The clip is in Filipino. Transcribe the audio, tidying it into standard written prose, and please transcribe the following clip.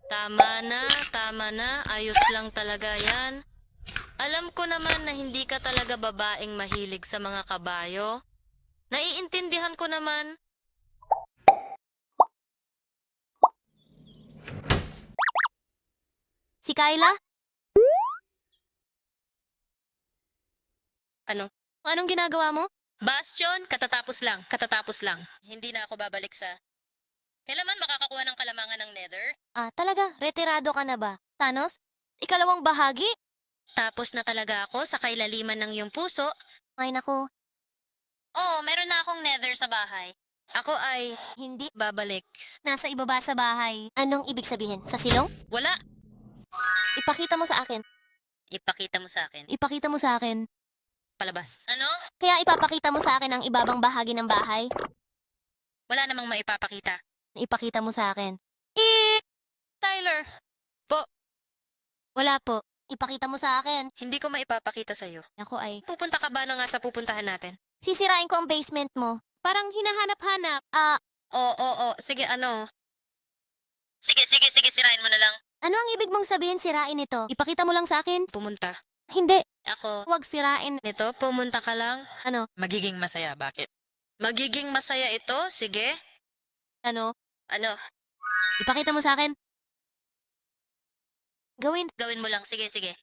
Tama na. Ayos lang talaga yan. Alam ko naman na hindi ka talaga babaeng mahilig sa mga kabayo. Naiintindihan ko naman. Si Kyla? Ano? Anong ginagawa mo? Bastion, katatapos lang. Hindi na ako babalik sa... Kailan man makakakuha ng kalamangan ng Nether? Ah, talaga? Retirado ka na ba? Thanos? Ikalawang bahagi? Tapos na talaga ako sa kailaliman ng iyong puso. Ay nako, Oo, meron na akong Nether sa bahay. Ako ay hindi. babalik. Nasa ibaba sa bahay. Anong ibig sabihin? Sa silong? Wala. Ipakita mo sa akin. Ipakita mo sa akin. Ipakita mo sa akin. Palabas. Ano? Kaya ipapakita mo sa akin ang ibabang bahagi ng bahay. Wala namang maipapakita. Ipakita mo sa akin. Tyler, po, Wala po. Ipakita mo sa akin. hindi ko maipapakita sa'yo. Ako ay, Pupunta ka ba na nga sa pupuntahan natin? sisirain ko ang basement mo. Parang hinahanap-hanap. Oo. Sige, ano? Sige, sirain mo na lang. Ano ang ibig mong sabihin sirain ito? Ipakita mo lang sa akin. Pumunta. Hindi. Ako, Huwag sirain. nito, pumunta ka lang. Ano? Magiging masaya, bakit? Magiging masaya ito, sige. Ano? Ano, Ipakita mo sa akin. Gawin. gawin mo lang, sige. Sige.